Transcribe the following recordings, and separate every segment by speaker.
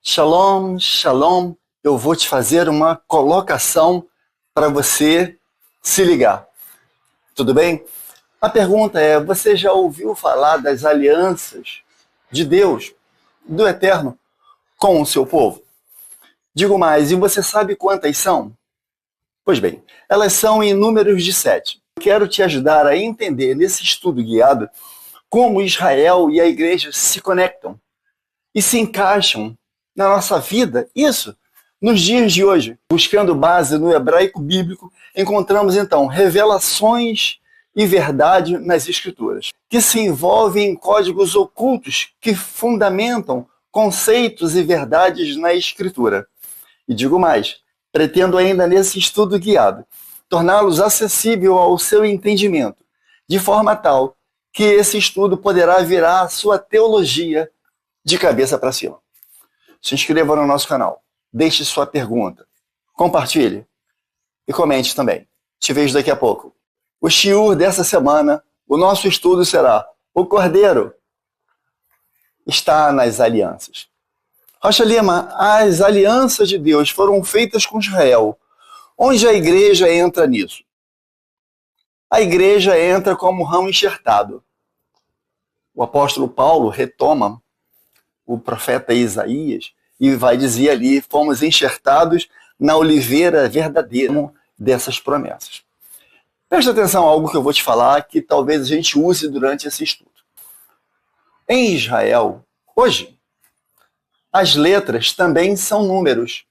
Speaker 1: Shalom, shalom. Eu vou te fazer uma colocação para você se ligar. Tudo bem? A pergunta é: você já ouviu falar das alianças de Deus, do Eterno, com o seu povo? Digo mais, e você sabe quantas são? Pois bem, elas são em números de 7. Quero te ajudar a entender nesse estudo guiado como Israel e a igreja se conectam e se encaixam na nossa vida, isso, nos dias de hoje. Buscando base no hebraico bíblico, encontramos então revelações e verdade nas escrituras, que se envolvem em códigos ocultos que fundamentam conceitos e verdades na escritura. E digo mais, pretendo ainda nesse estudo guiado torná-los acessível ao seu entendimento, de forma tal que esse estudo poderá virar a sua teologia de cabeça para cima. Se inscreva no nosso canal, deixe sua pergunta, compartilhe e comente também. Te vejo daqui a pouco. O shiur dessa semana, o nosso estudo será: o Cordeiro está nas alianças. Rocha Lima, as alianças de Deus foram feitas com Israel. Onde a igreja entra nisso? A igreja entra como ramo enxertado. O apóstolo Paulo retoma o profeta Isaías e vai dizer ali: fomos enxertados na oliveira verdadeira dessas promessas. Presta atenção a algo que eu vou te falar que talvez a gente use durante esse estudo. Em Israel, hoje, as letras também são números.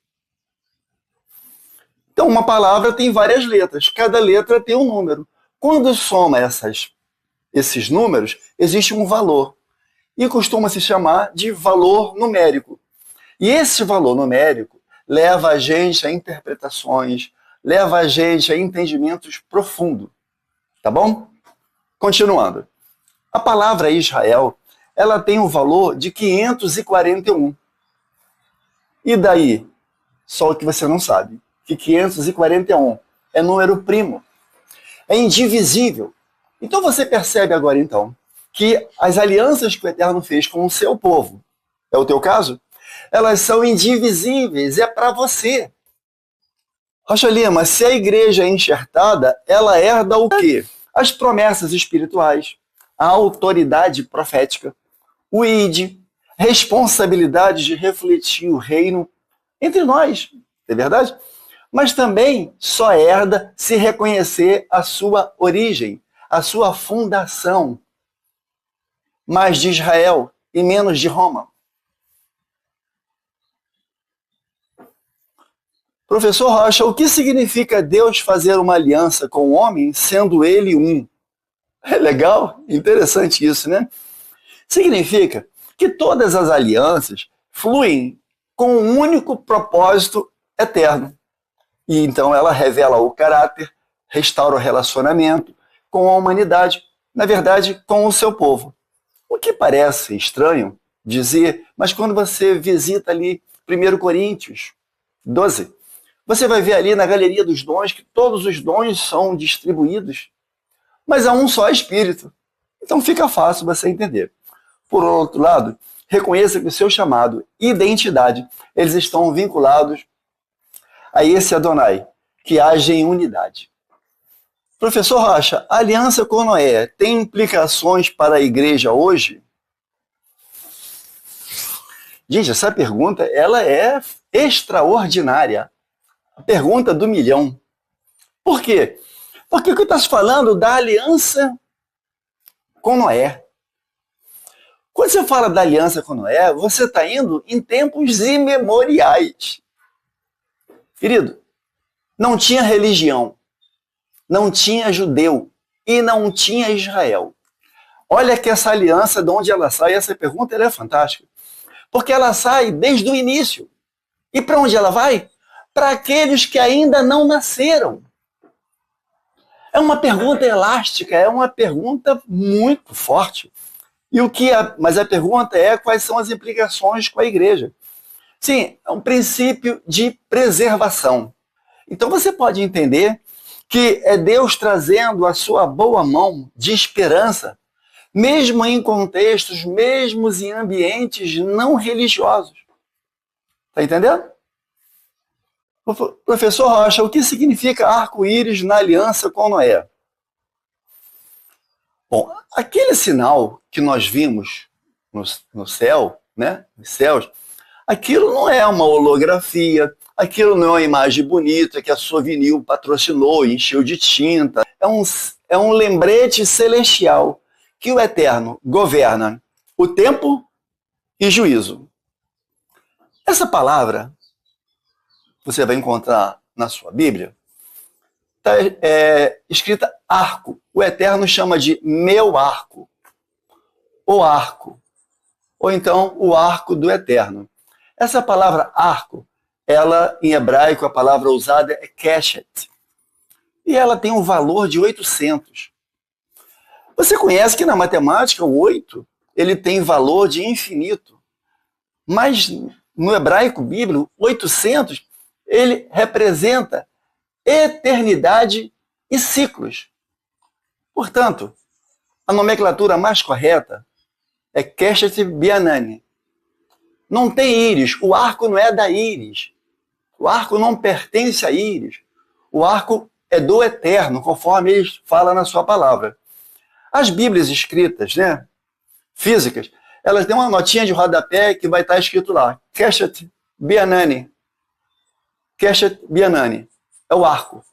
Speaker 1: Então, uma palavra tem várias letras, cada letra tem um número. Quando soma esses números, existe um valor. E costuma se chamar de valor numérico. E esse valor numérico leva a gente a interpretações, leva a gente a entendimentos profundos. Tá bom? Continuando. A palavra Israel, ela tem um valor de 541. E daí? Só o que você não sabe. Que 541 é número primo. É indivisível. Então você percebe agora, então, que as alianças que o Eterno fez com o seu povo, é o teu caso? Elas são indivisíveis, é para você. Rocha Lima, se a igreja é enxertada, ela herda o quê? As promessas espirituais, a autoridade profética, o ID, responsabilidade de refletir o reino entre nós, é verdade? Mas também só herda se reconhecer a sua origem, a sua fundação, mais de Israel e menos de Roma. Professor Rocha, o que significa Deus fazer uma aliança com o homem, sendo ele um? É legal, interessante isso, né? Significa que todas as alianças fluem com um único propósito eterno. E então ela revela o caráter, restaura o relacionamento com a humanidade, na verdade, com o seu povo. O que parece estranho dizer, mas quando você visita ali 1 Coríntios 12, você vai ver ali na galeria dos dons que todos os dons são distribuídos, mas há um só Espírito. Então fica fácil você entender. Por outro lado, reconheça que o seu chamado e identidade, eles estão vinculados a esse Adonai, que age em unidade. Professor Rocha, a aliança com Noé tem implicações para a igreja hoje? Gente, essa pergunta ela é extraordinária. A pergunta do milhão. Por quê? Porque o que está se falando da aliança com Noé. Quando você fala da aliança com Noé, você está indo em tempos imemoriais. Querido, não tinha religião, não tinha judeu e não tinha Israel. Olha que essa aliança, de onde ela sai, essa pergunta ela é fantástica. Porque ela sai desde o início. E para onde ela vai? Para aqueles que ainda não nasceram. É uma pergunta elástica, é uma pergunta muito forte. Mas a pergunta é: quais são as implicações com a igreja? Sim, é um princípio de preservação. Então você pode entender que é Deus trazendo a sua boa mão de esperança, mesmo em contextos, mesmo em ambientes não religiosos. Tá entendendo? Professor Rocha, o que significa arco-íris na aliança com Noé? Bom, aquele sinal que nós vimos no céu, né, nos céus, aquilo não é uma holografia, aquilo não é uma imagem bonita que a Souvenir patrocinou e encheu de tinta. É um lembrete celestial que o Eterno governa o tempo e juízo. Essa palavra, você vai encontrar na sua Bíblia, está escrita arco. O Eterno chama de meu arco, o arco, ou então o arco do Eterno. Essa palavra arco, ela em hebraico, a palavra usada é keshet, e ela tem um valor de 800. Você conhece que na matemática o 8 ele tem valor de infinito, mas no hebraico bíblico, 800 ele representa eternidade e ciclos. Portanto, a nomenclatura mais correta é Keshet Bianani. Não tem íris, o arco não é da íris. O arco não pertence a íris. O arco é do Eterno, conforme ele fala na sua palavra. As Bíblias escritas, né, físicas, elas têm uma notinha de rodapé que vai estar escrito lá, Keshet Bianani. Keshet Bianani é o arco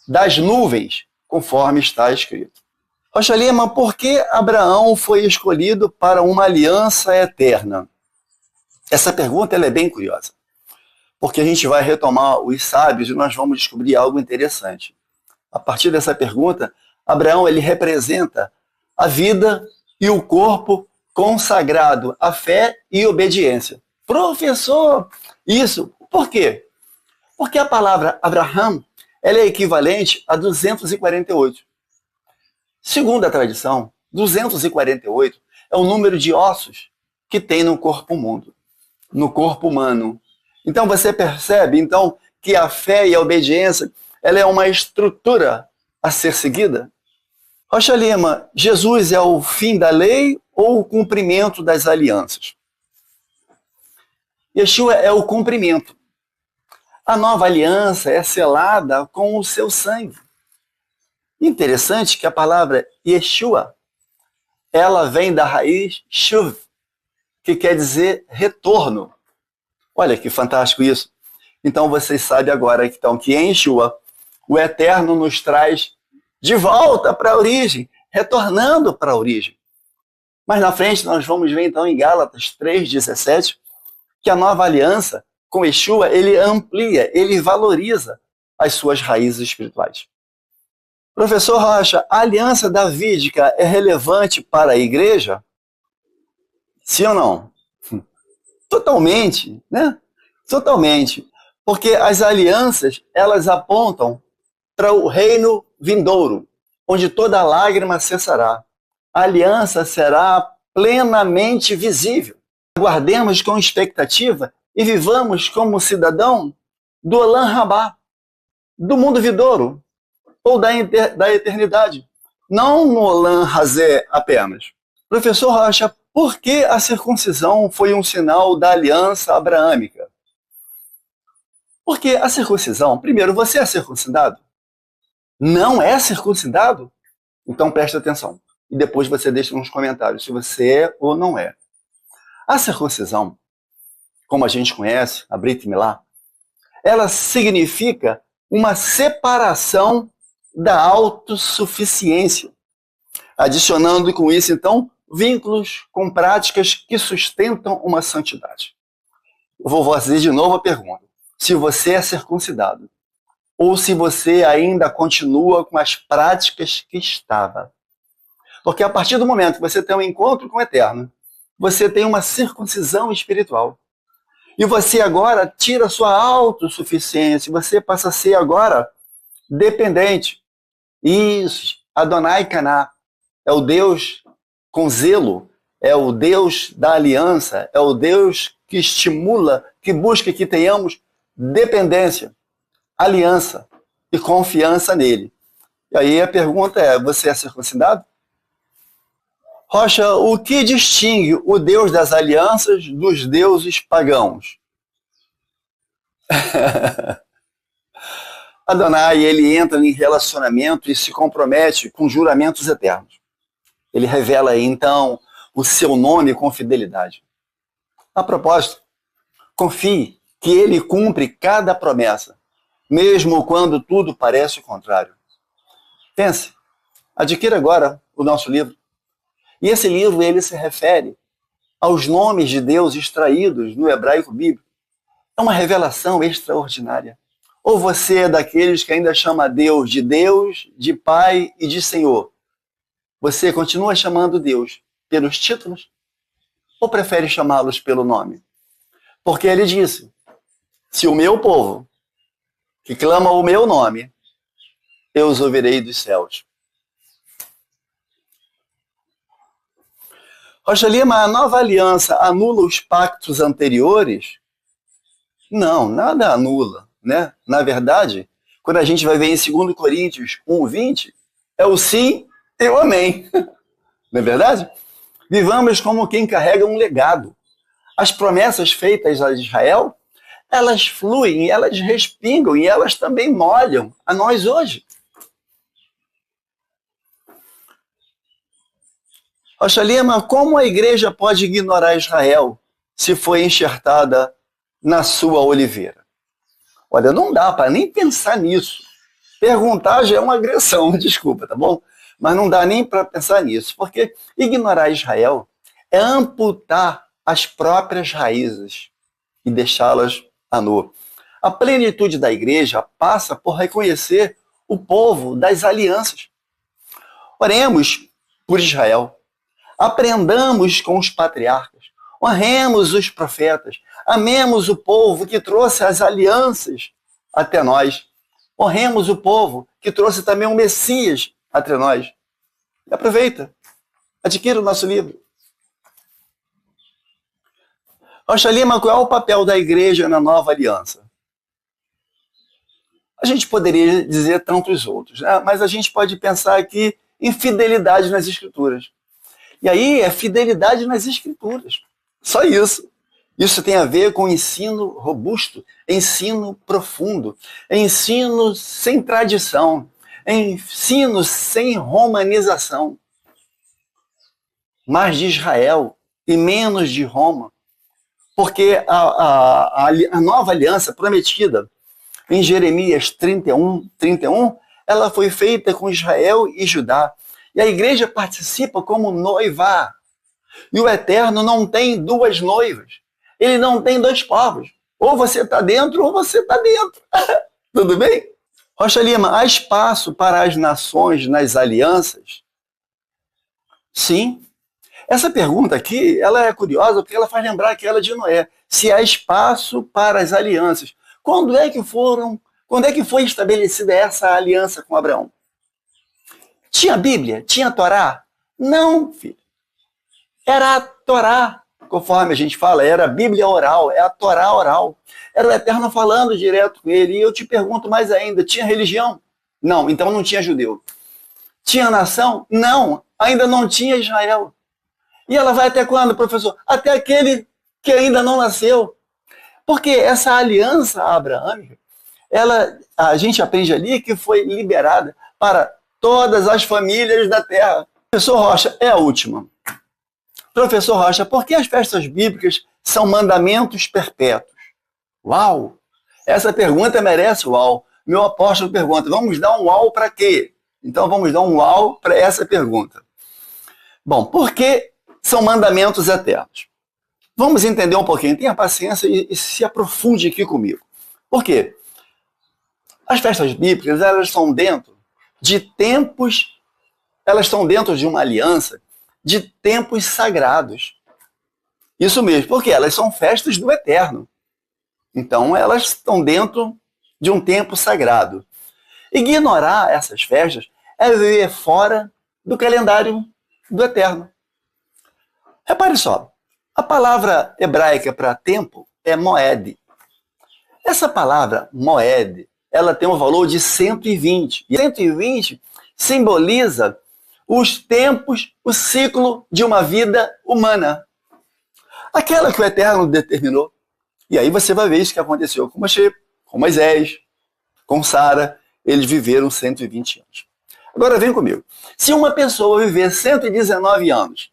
Speaker 1: das nuvens, conforme está escrito. Rocha Lima, por que Abraão foi escolhido para uma aliança eterna? Essa pergunta ela é bem curiosa, porque a gente vai retomar os sábios e nós vamos descobrir algo interessante. A partir dessa pergunta, Abraão ele representa a vida e o corpo consagrado à fé e obediência. Professor, isso, por quê? Porque a palavra Abraham ela é equivalente a 248. Segundo a tradição, 248 é o número de ossos que tem no corpo humano. Então você percebe então que a fé e a obediência ela é uma estrutura a ser seguida? Rocha Lima, Jesus é o fim da lei ou o cumprimento das alianças? Yeshua é o cumprimento. A nova aliança é selada com o seu sangue. Interessante que a palavra Yeshua, ela vem da raiz shuv, que quer dizer retorno. Olha que fantástico isso. Então vocês sabem agora então, que em Yeshua, o Eterno nos traz de volta para a origem, retornando para a origem. Mas na frente nós vamos ver então em Gálatas 3,17, que a nova aliança com Yeshua, ele amplia, ele valoriza as suas raízes espirituais. Professor Rocha, a aliança davídica é relevante para a igreja? Sim ou não? Totalmente, né? Totalmente. Porque as alianças, elas apontam para o reino vindouro, onde toda lágrima cessará. A aliança será plenamente visível. Aguardemos com expectativa e vivamos como cidadão do Olam Rabá, do mundo vindouro, ou da eternidade, não no Olam Hazé apenas. Professor Rocha, por que a circuncisão foi um sinal da aliança abraâmica? Porque a circuncisão, primeiro, você é circuncidado? Não é circuncidado? Então preste atenção. E depois você deixa nos comentários se você é ou não é. A circuncisão, como a gente conhece, a Brit Milá, ela significa uma separação da autossuficiência, adicionando com isso, então, vínculos com práticas que sustentam uma santidade. Eu vou fazer de novo a pergunta. Se você é circuncidado, ou se você ainda continua com as práticas que estava. Porque a partir do momento que você tem um encontro com o Eterno, você tem uma circuncisão espiritual. E você agora tira a sua autossuficiência, você passa a ser agora dependente. Isso, Adonai Caná, é o Deus com zelo, é o Deus da aliança, é o Deus que estimula, que busca que tenhamos dependência, aliança e confiança nele. E aí a pergunta é, você é circuncidado? Rocha, o que distingue o Deus das alianças dos deuses pagãos? Adonai, ele entra em relacionamento e se compromete com juramentos eternos. Ele revela, então, o seu nome com fidelidade. A propósito, confie que ele cumpre cada promessa, mesmo quando tudo parece o contrário. Pense, adquira agora o nosso livro. E esse livro, ele se refere aos nomes de Deus extraídos no hebraico bíblico. É uma revelação extraordinária. Ou você é daqueles que ainda chama Deus, de Pai e de Senhor? Você continua chamando Deus pelos títulos? Ou prefere chamá-los pelo nome? Porque ele disse, se o meu povo, que clama o meu nome, eu os ouvirei dos céus. Rocha Lima, a nova aliança anula os pactos anteriores? Não, nada anula, né? Na verdade, quando a gente vai ver em 2 Coríntios 1:20, é o sim e o amém. Não é verdade? Vivamos como quem carrega um legado. As promessas feitas a Israel, elas fluem, elas respingam e elas também molham a nós hoje. Rocha Lima, como a igreja pode ignorar Israel se foi enxertada na sua oliveira? Olha, não dá para nem pensar nisso. Perguntar já é uma agressão, desculpa, tá bom? Mas não dá nem para pensar nisso, porque ignorar Israel é amputar as próprias raízes e deixá-las a nu. A plenitude da igreja passa por reconhecer o povo das alianças. Oremos por Israel. Aprendamos com os patriarcas. Honremos os profetas. Amemos o povo que trouxe as alianças até nós. Honremos o povo que trouxe também o Messias até nós. E aproveita. Adquira o nosso livro. Rocha Lima, qual é o papel da igreja na nova aliança? A gente poderia dizer tantos outros, né? Mas a gente pode pensar aqui em fidelidade nas escrituras. E aí é fidelidade nas escrituras. Só isso. Isso tem a ver com ensino robusto, ensino profundo, ensino sem tradição, ensino sem romanização. Mais de Israel e menos de Roma. Porque a nova aliança prometida em Jeremias 31, ela foi feita com Israel e Judá. E a igreja participa como noiva. E o Eterno não tem duas noivas. Ele não tem dois povos. Ou você está dentro ou você está dentro. Tudo bem? Rocha Lima, há espaço para as nações nas alianças? Sim. Essa pergunta aqui, ela é curiosa porque ela faz lembrar aquela de Noé. Se há espaço para as alianças. Quando é que foi estabelecida essa aliança com Abraão? Tinha Bíblia? Tinha Torá? Não, filho. Era a Torá, conforme a gente fala, era a Bíblia oral, é a Torá oral. Era o Eterno falando direto com ele. E eu te pergunto mais ainda, tinha religião? Não, então não tinha judeu. Tinha nação? Não, ainda não tinha Israel. E ela vai até quando, professor? Até aquele que ainda não nasceu. Porque essa aliança abraâmica, a gente aprende ali que foi liberada para todas as famílias da terra. Professor Rocha, é a última. Professor Rocha, por que as festas bíblicas são mandamentos perpétuos? Uau! Essa pergunta merece uau. Meu apóstolo pergunta, vamos dar um uau para quê? Então vamos dar um uau para essa pergunta. Bom, por que são mandamentos eternos? Vamos entender um pouquinho. Tenha paciência e se aprofunde aqui comigo. Por quê? As festas bíblicas, elas estão dentro de tempos, elas estão dentro de uma aliança de tempos sagrados. Isso mesmo, porque elas são festas do Eterno. Então, elas estão dentro de um tempo sagrado. Ignorar essas festas é viver fora do calendário do Eterno. Repare só, a palavra hebraica para tempo é moed. Essa palavra moed, ela tem um valor de 120. E 120 simboliza os tempos, o ciclo de uma vida humana. Aquela que o Eterno determinou. E aí você vai ver isso que aconteceu com Moshe, com Moisés, com Sara, eles viveram 120 anos. Agora vem comigo. Se uma pessoa viver 119 anos,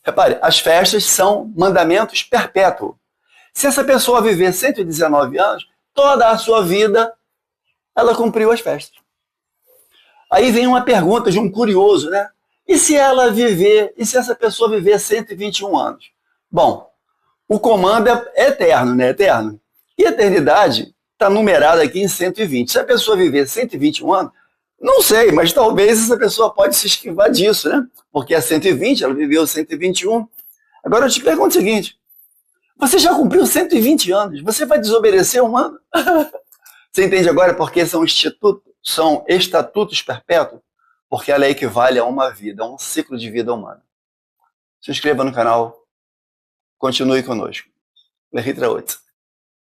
Speaker 1: repare, as festas são mandamentos perpétuos. Se essa pessoa viver 119 anos, toda a sua vida ela cumpriu as festas. Aí vem uma pergunta de um curioso, né? E se essa pessoa viver 121 anos? Bom, o comando é eterno, né? Eterno. E a eternidade está numerada aqui em 120. Se a pessoa viver 121 anos, não sei, mas talvez essa pessoa pode se esquivar disso, né? Porque é 120, ela viveu 121. Agora eu te pergunto o seguinte, você já cumpriu 120 anos, você vai desobedecer um ano? Você entende agora porque são estatutos perpétuos? Porque ela equivale a uma vida, a um ciclo de vida humana. Se inscreva no canal, continue conosco. Lehitra Otz.